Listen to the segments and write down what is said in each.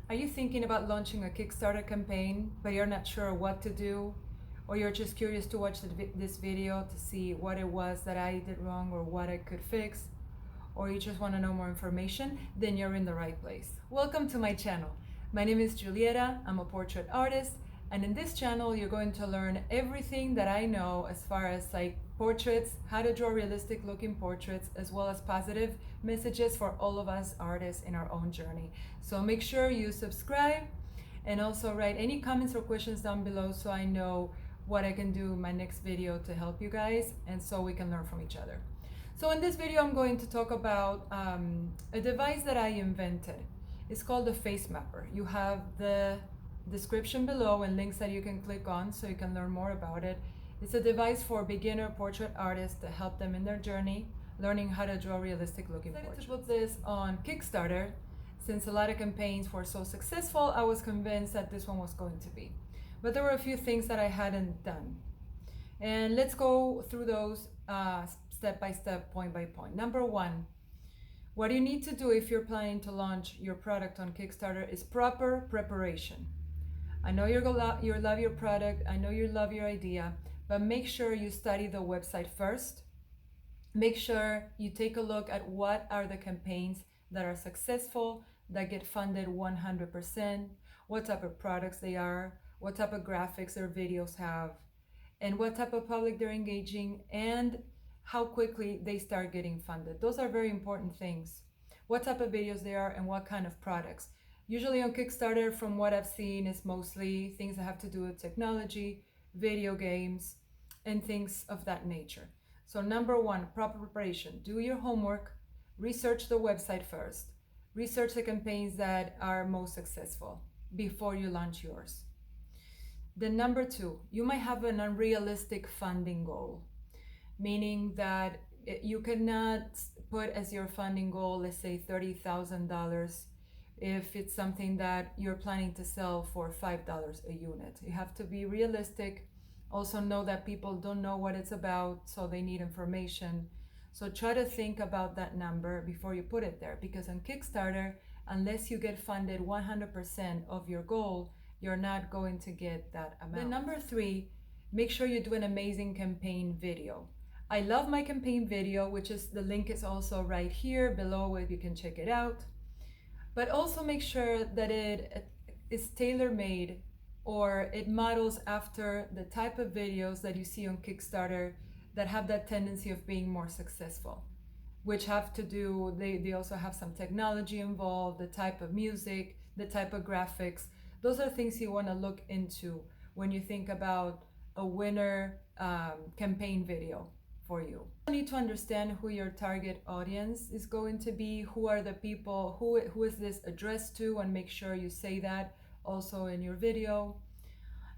Are you thinking about launching a Kickstarter campaign, but you're not sure what to do? Or you're just curious to watch this video to see what it was that I did wrong or what I could fix? Or you just want to know more information? Then you're in the right place. Welcome to my channel. My name is Julieta. I'm a portrait artist. And in this channel, you're going to learn everything that I know as far as like portraits, how to draw realistic looking portraits, as well as positive messages for all of us artists in our own journey. So make sure you subscribe and also write any comments or questions down below so I know what I can do in my next video to help you guys and so we can learn from each other. So in this video, I'm going to talk about a device that I invented. It's called the Face Mapper. You have the description below and links that you can click on so you can learn more about it. It's a device for beginner portrait artists to help them in their journey, learning how to draw realistic looking portraits. I decided to put this on Kickstarter. Since a lot of campaigns were so successful, I was convinced that this one was going to be. But there were a few things that I hadn't done. And let's go through those step by step, point by point. Number one, what you need to do if you're planning to launch your product on Kickstarter is proper preparation. I know you love your product, I know you love your idea, but make sure you study the website first. Make sure you take a look at what are the campaigns that are successful, that get funded 100%, what type of products they are, what type of graphics their videos have, and what type of public they're engaging, and how quickly they start getting funded. Those are very important things. What type of videos they are and what kind of products. Usually on Kickstarter, from what I've seen, is mostly things that have to do with technology, video games, and things of that nature. So number one, proper preparation. Do your homework, research the website first, research the campaigns that are most successful before you launch yours. Then number two, you might have an unrealistic funding goal, meaning that you cannot put as your funding goal, let's say $30,000, if it's something that you're planning to sell for $5 a unit. You have to be realistic. Also know that people don't know what it's about, so they need information. So try to think about that number before you put it there, because on Kickstarter, unless you get funded 100% of your goal, you're not going to get that amount. Then number three, make sure you do an amazing campaign video. I love my campaign video, which is, the link is also right here below where you can check it out. But also make sure that it is tailor-made or it models after the type of videos that you see on Kickstarter that have that tendency of being more successful, which have to do, they also have some technology involved, the type of music, the type of graphics. Those are things you want to look into when you think about a winner campaign video for you. You need to understand who your target audience is going to be, who are the people, who is this addressed to, and make sure you say that also in your video.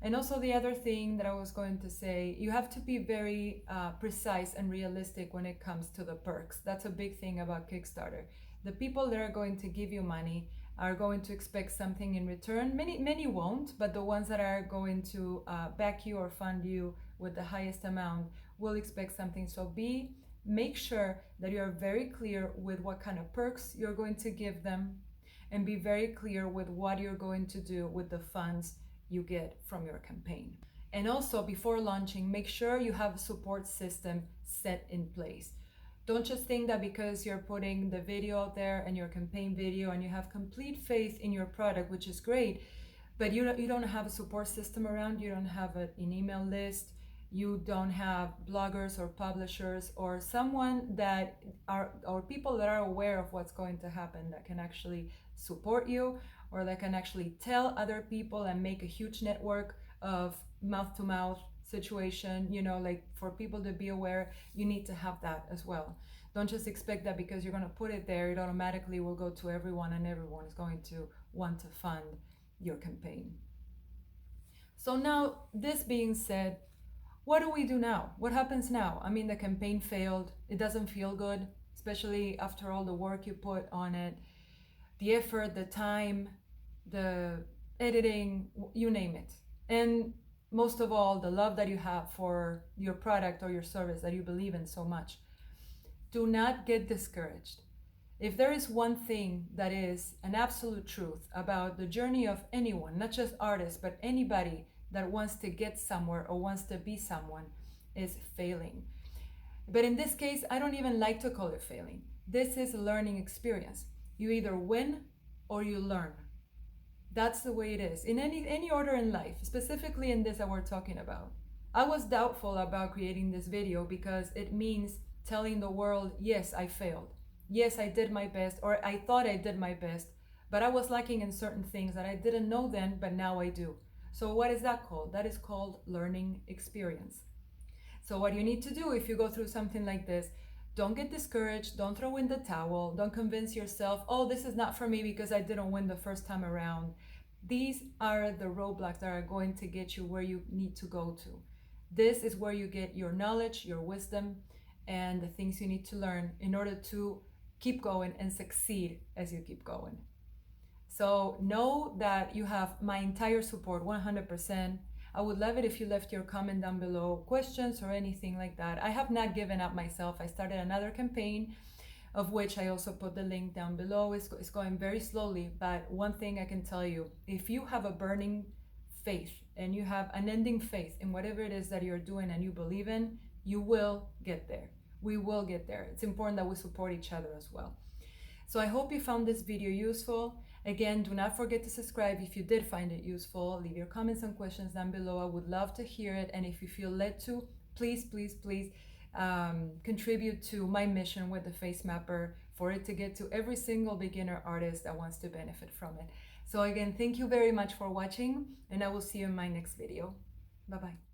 And also the other thing that I was going to say, you have to be very precise and realistic when it comes to the perks. That's a big thing about Kickstarter. The people that are going to give you money are going to expect something in return. Many won't, but the ones that are going to back you or fund you with the highest amount will expect something. So make sure that you're very clear with what kind of perks you're going to give them, and be very clear with what you're going to do with the funds you get from your campaign. And also before launching, make sure you have a support system set in place. Don't just think that because you're putting the video out there and your campaign video and you have complete faith in your product, which is great, but you don't have a support system around, you don't have an email list, you don't have bloggers or publishers or someone that are, or people that are aware of what's going to happen, that can actually support you, or that can actually tell other people and make a huge network of mouth-to-mouth situation, like for people to be aware. You need to have that as well. Don't just expect that because you're going to put it there, it automatically will go to everyone and everyone is going to want to fund your campaign. So now, this being said, what do we do now? What happens now? I mean, the campaign failed. It doesn't feel good, especially after all the work you put on it, the effort, the time, the editing, you name it. And most of all, the love that you have for your product or your service that you believe in so much. Do not get discouraged. If there is one thing that is an absolute truth about the journey of anyone, not just artists, but anybody that wants to get somewhere or wants to be someone, is failing. But in this case, I don't even like to call it failing. This is a learning experience. You either win or you learn. That's the way it is in any order in life, specifically in this that we're talking about. I was doubtful about creating this video because it means telling the world, yes, I failed. Yes, I did my best, or I thought I did my best, but I was lacking in certain things that I didn't know then, but now I do. So what is that called? That is called learning experience. So what you need to do if you go through something like this, don't get discouraged, don't throw in the towel, don't convince yourself, oh, this is not for me because I didn't win the first time around. These are the roadblocks that are going to get you where you need to go to. This is where you get your knowledge, your wisdom, and the things you need to learn in order to keep going and succeed as you keep going. So know that you have my entire support, 100%. I would love it if you left your comment down below, questions or anything like that. I have not given up myself. I started another campaign, of which I also put the link down below. It's going very slowly, but one thing I can tell you, if you have a burning faith and you have an ending faith in whatever it is that you're doing and you believe in, you will get there. We will get there. It's important that we support each other as well. So I hope you found this video useful. Again, do not forget to subscribe if you did find it useful. Leave your comments and questions down below. I would love to hear it. And if you feel led to, please contribute to my mission with the Face Mapper for it to get to every single beginner artist that wants to benefit from it. So again, thank you very much for watching, and I will see you in my next video. Bye-bye.